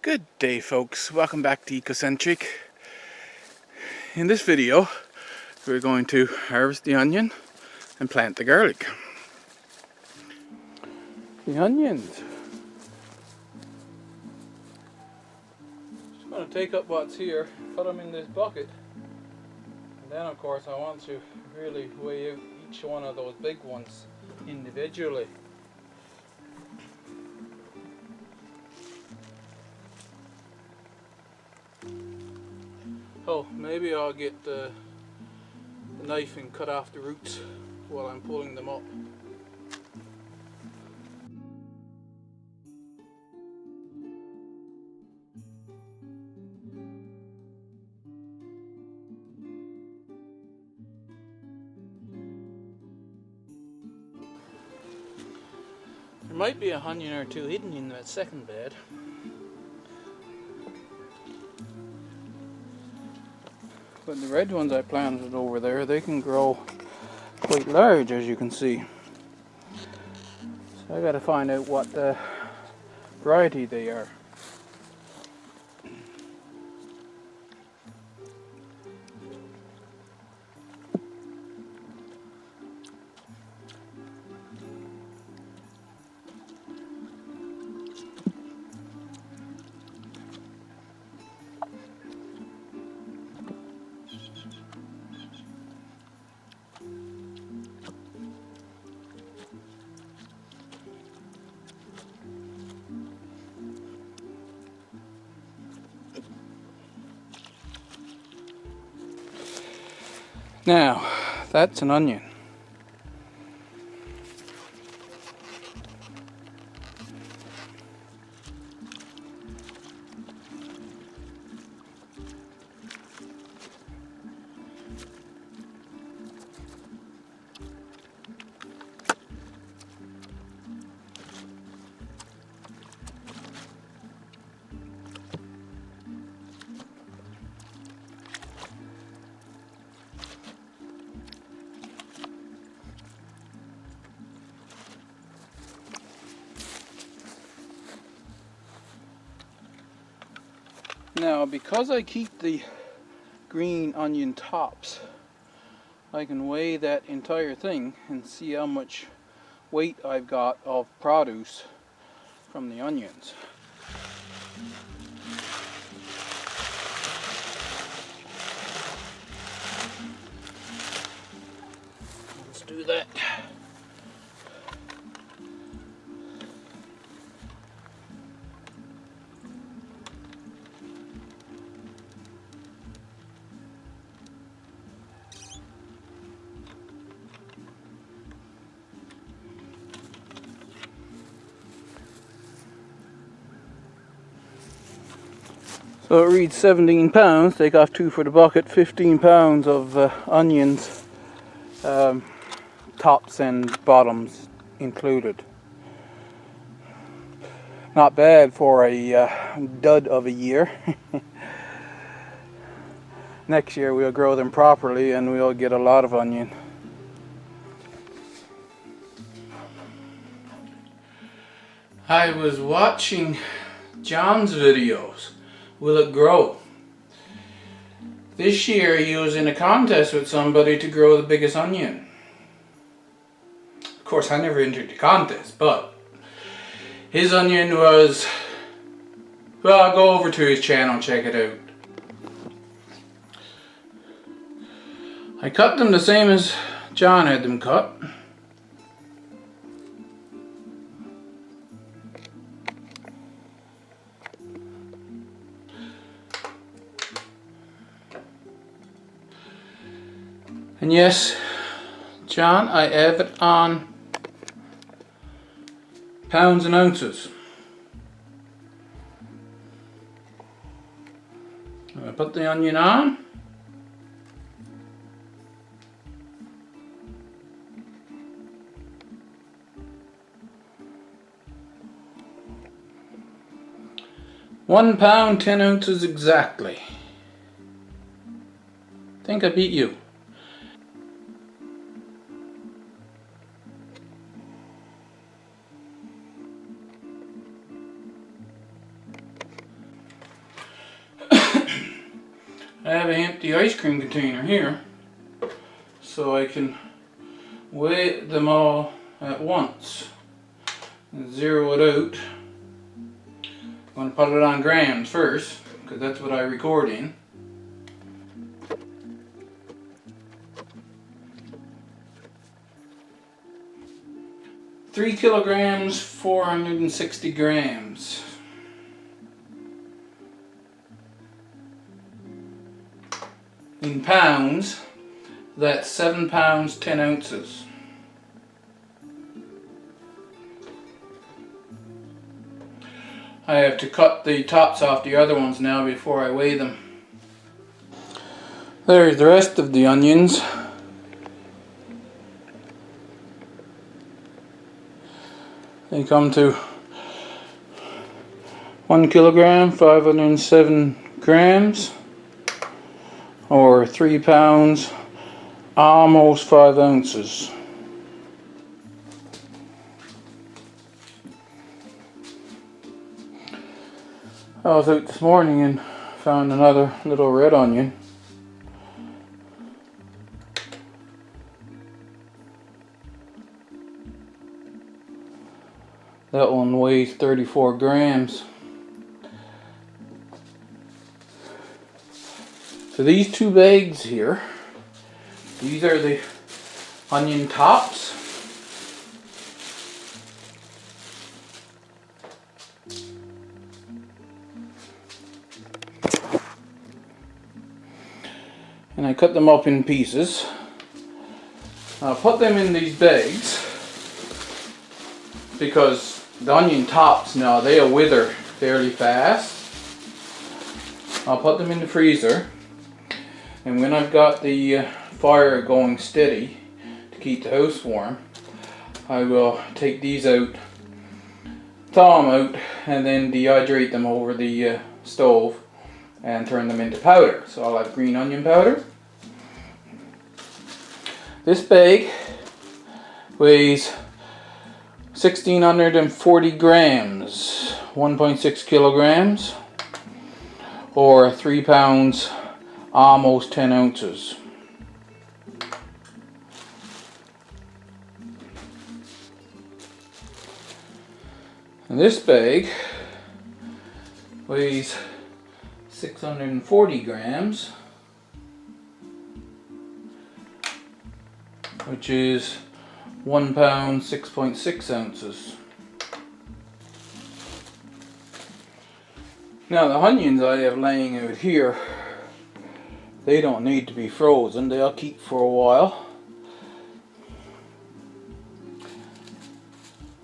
Good day, folks. Welcome back to Ecocentric. In this video, we're going to harvest the onion and plant the garlic. The onions. Just going to take up what's here, put them in this bucket, and then of course I want to really weigh out each one of those big ones individually. Oh, maybe I'll get the knife and cut off the roots while I'm pulling them up. There might be a onion or two hidden in that second bed. But the red ones I planted over there, they can grow quite large, as you can see. So I gotta find out what variety they are. Now, that's an onion. Now, because I keep the green onion tops, I can weigh that entire thing and see how much weight I've got of produce from the onions. Let's do that. So it reads 17 pounds, take off 2 for the bucket, 15 pounds of onions, tops and bottoms included. Not bad for a dud of a year. Next year we'll grow them properly and we'll get a lot of onion. I was watching John's videos. Will it grow? This year he was in a contest with somebody to grow the biggest onion. Of course I never entered the contest, but his onion was, well, go over to his channel and check it out. I cut them the same as John had them cut. And yes, John, I have it on pounds and ounces. I put the onion on. £1 10 ounces exactly. Think I beat you. have an empty ice cream container here, so I can weigh them all at once and zero it out. I'm going to put it on grams first, because that's what I record in. Three kilograms, 460 grams. In pounds, that's 7 pounds, 10 ounces. I have to cut the tops off the other ones now before I weigh them. There's the rest of the onions. They come to 1 kilogram, 507 grams, or 3 pounds, almost 5 ounces. I was out this morning and found another little red onion. That one weighs 34 grams. So these two bags here, these are the onion tops. And I cut them up in pieces. I'll put them in these bags because the onion tops now, they'll wither fairly fast. I'll put them in the freezer, and when I've got the fire going steady to keep the house warm, I will take these out, thaw them out, and then dehydrate them over the stove and turn them into powder. So I'll have green onion powder. This bag weighs 1,640 grams, 1.6 kilograms, or 3 pounds, almost 10 ounces. And this bag weighs 640 grams, which is 1 pound, 6.6 ounces. Now the onions I have laying out here, they don't need to be frozen, they'll keep for a while.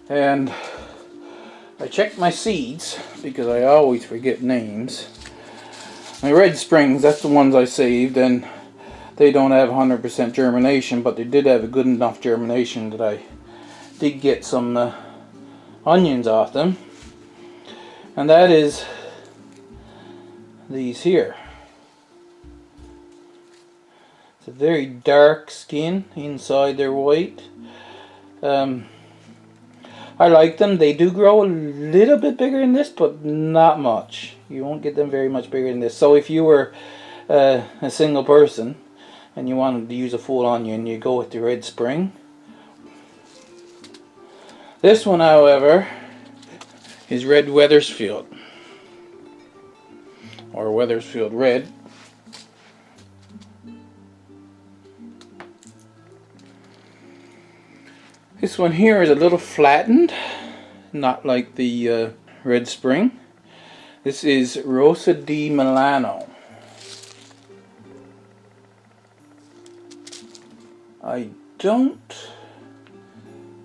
And I checked my seeds because I always forget names. My Red Springs, that's the ones I saved, and they don't have 100% germination, but they did have a good enough germination that I did get some onions off them. And that is these here. It's a very dark skin, inside they're white. I like them. They do grow a little bit bigger than this, but not much. You won't get them very much bigger than this. So if you were a single person and you wanted to use a full onion, you go with the Red Spring. This one, however, is Red Wethersfield, or Wethersfield Red. This one here is a little flattened, not like the Red Spring. This is Rosa di Milano. I don't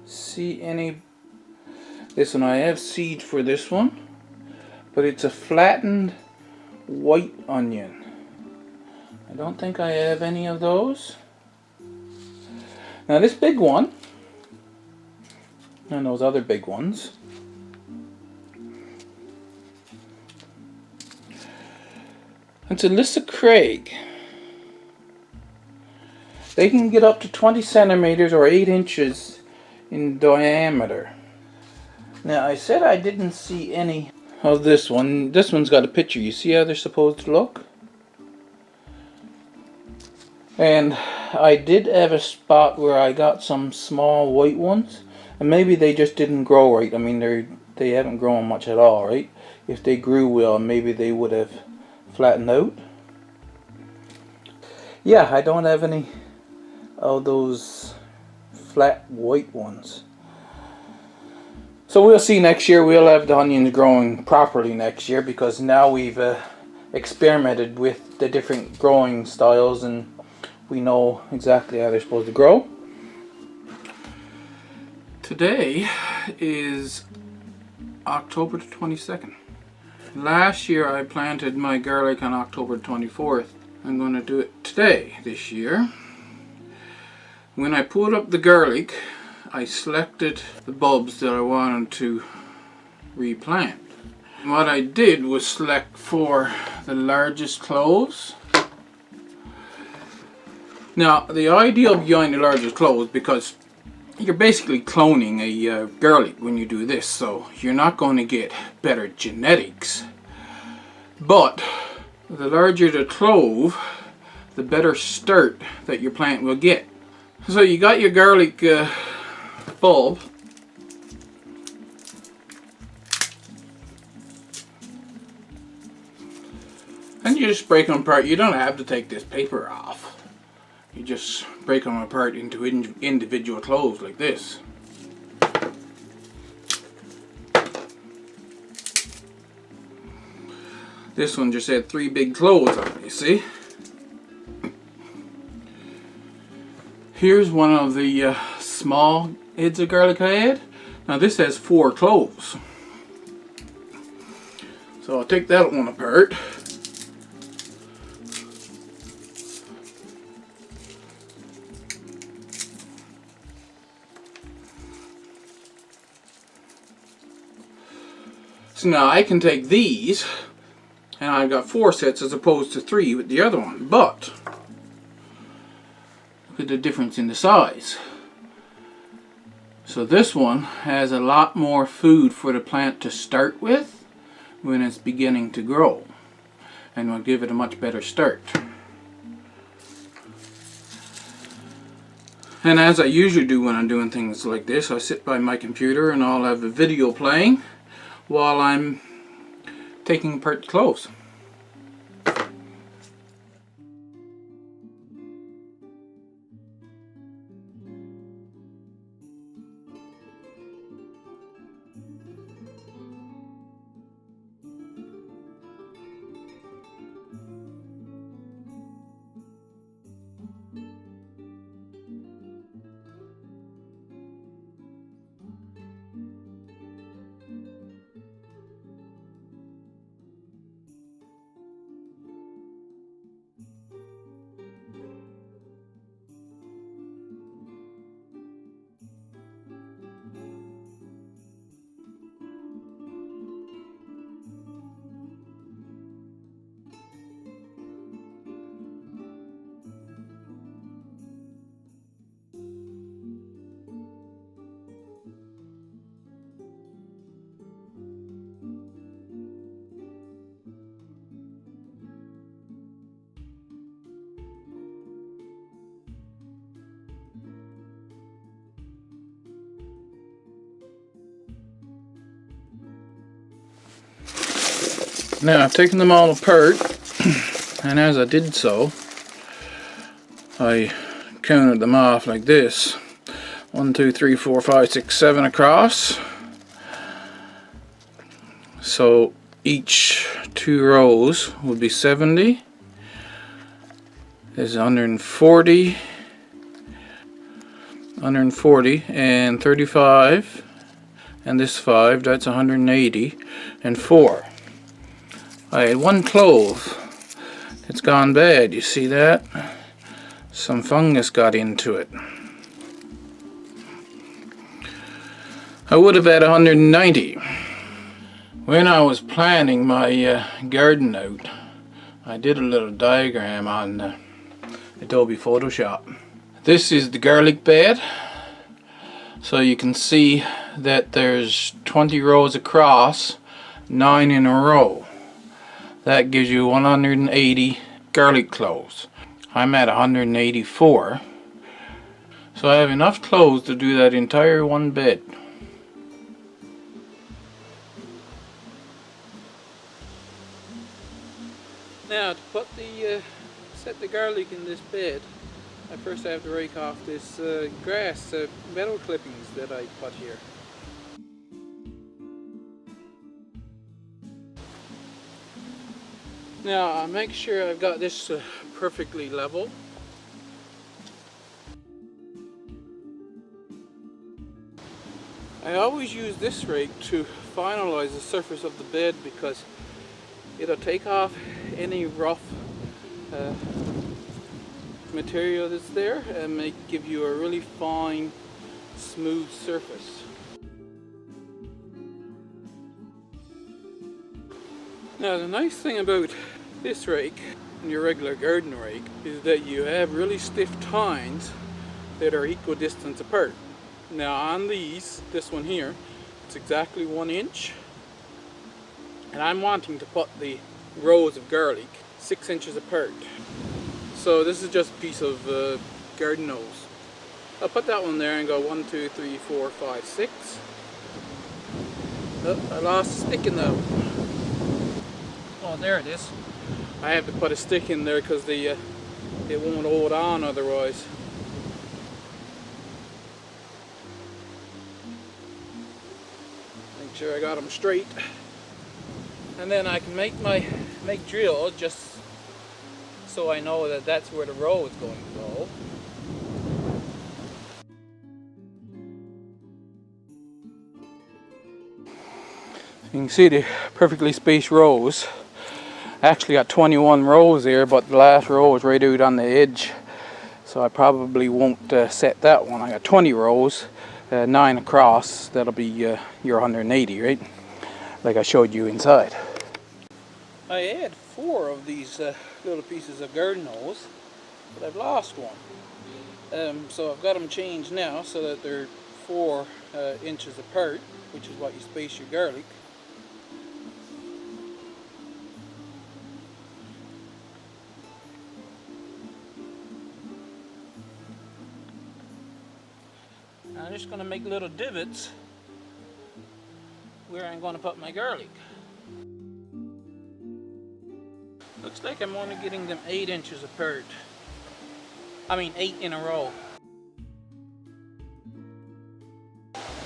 see any. This one, I have seed for this one, but it's a flattened white onion. I don't think I have any of those. Now this big one, and those other big ones, it's Alyssa Craig. They can get up to 20 centimeters or 8 inches in diameter. Now I said I didn't see any of this one. This one's got a picture. You see how they're supposed to look? And I did have a spot where I got some small white ones, and maybe they just didn't grow right. I mean, they haven't grown much at all, right? If they grew well, maybe they would have flattened out. Yeah, I don't have any of those flat white ones. So we'll see next year. We'll have the onions growing properly next year, because now we've experimented with the different growing styles and we know exactly how they're supposed to grow. Today is October the 22nd. Last year I planted my garlic on October 24th. I'm going to do it today, this year. When I pulled up the garlic, I selected the bulbs that I wanted to replant. What I did was select for the largest cloves. Now, the idea behind the largest cloves, because you're basically cloning a garlic when you do this, so you're not going to get better genetics. But the larger the clove, the better start that your plant will get. So you got your garlic bulb. And you just break them apart. You don't have to take this paper off. You just break them apart into individual cloves like this. This one just had 3 big cloves on it, you see? Here's one of the small heads of garlic I had. Now this has 4 cloves. So I'll take that one apart. So now I can take these, and I've got 4 sets as opposed to 3 with the other one. But look at the difference in the size. So this one has a lot more food for the plant to start with when it's beginning to grow, and will give it a much better start. And as I usually do when I'm doing things like this, I sit by my computer and I'll have a video playing while I'm taking apart the cloves. Now I've taken them all apart, and as I did so, I counted them off like this. 1, 2, 3, 4, 5, 6, 7 across. So each 2 rows would be 70. There's 140, and 35, and this 5, that's 180, and 4. I had 1 clove that's gone bad, you see that? Some fungus got into it. I would have had 190. When I was planning my garden out, I did a little diagram on Adobe Photoshop. This is the garlic bed, so you can see that there's 20 rows across, 9 in a row. That gives you 180 garlic cloves. I'm at 184. So I have enough clothes to do that entire one bed. Now to put the set the garlic in this bed, I first have to rake off this grass metal clippings that I put here. Now I make sure I've got this perfectly level. I always use this rake to finalize the surface of the bed because it'll take off any rough material that's there and give you a really fine, smooth surface. Now the nice thing about this rake and your regular garden rake is that you have really stiff tines that are equal distance apart. Now on these, this one here, it's exactly 1 inch, and I'm wanting to put the rows of garlic 6 inches apart. So this is just a piece of garden hose. I'll put that one there and go 1, 2, 3, 4, 5, 6. Oh, I lost a stick in that one. Oh, there it is. I have to put a stick in there because it won't hold on otherwise. Make sure I got them straight, and then I can make drill just so I know that that's where the row is going to go. You can see the perfectly spaced rows. I actually got 21 rows here, but the last row is right out on the edge, so I probably won't set that one. I got 20 rows, 9 across. That'll be your 180, right? Like I showed you inside. I had 4 of these little pieces of garden hose, but I've lost one. So I've got them changed now so that they're 4 inches apart, which is what you space your garlic. I'm just going to make little divots where I'm going to put my garlic. Looks like I'm only getting them 8 inches apart. I mean 8 in a row.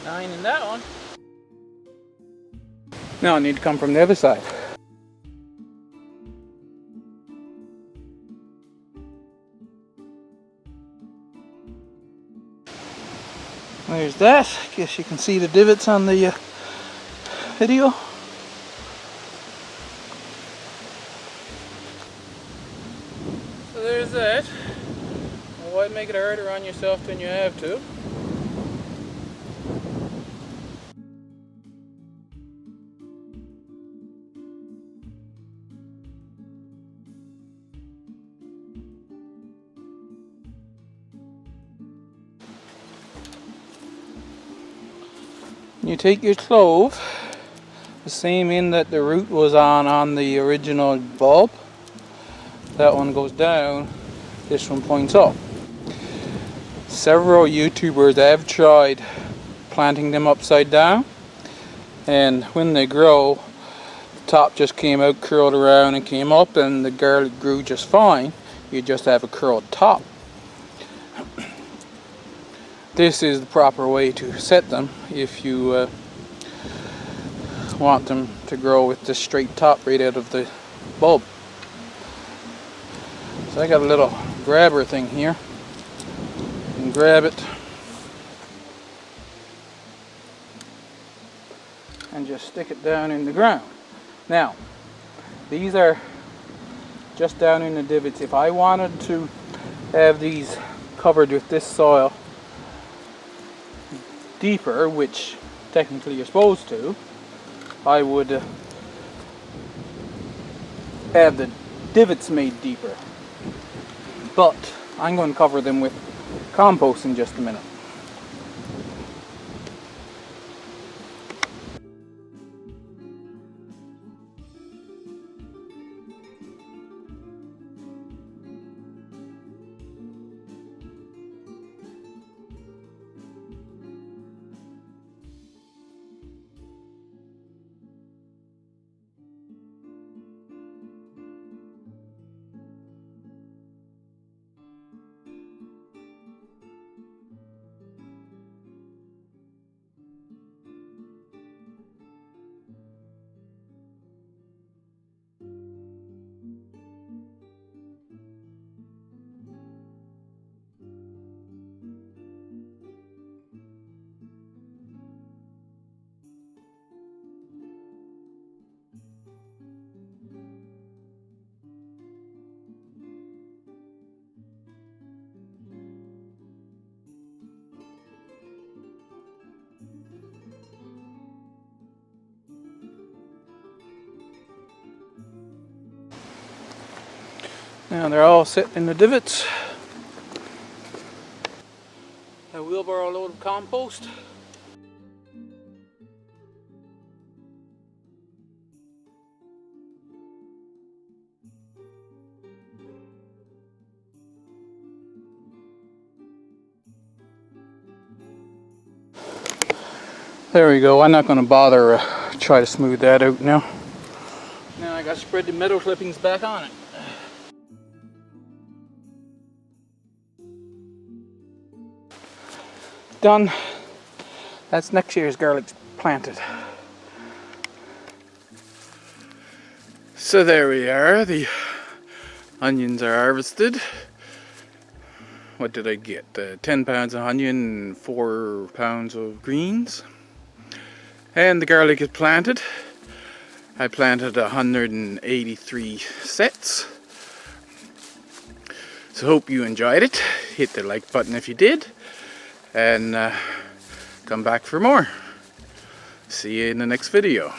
9 in that one. Now I need to come from the other side. There's that. I guess you can see the divots on the video. So there's that. Well, why make it harder on yourself than you have to? You take your clove, the same end that the root was on the original bulb. That one goes down, this one points up. Several YouTubers have tried planting them upside down, and when they grow, the top just came out, curled around and came up, and the garlic grew just fine. You just have a curled top. This is the proper way to set them if you want them to grow with the straight top right out of the bulb. So I got a little grabber thing here. You can grab it and just stick it down in the ground. Now, these are just down in the divots. If I wanted to have these covered with this soil deeper, which technically you're supposed to, I would have the divots made deeper. But I'm going to cover them with compost in just a minute. Now they're all sitting in the divots. A wheelbarrow load of compost. There we go. I'm not going to bother try to smooth that out now. Now I got to spread the meadow clippings back on it. Done. That's next year's garlic planted. So there we are. The onions are harvested. What did I get? 10 pounds of onion and 4 pounds of greens. And the garlic is planted. I planted 183 sets. So hope you enjoyed it. Hit the like button if you did. And come back for more. See you in the next video.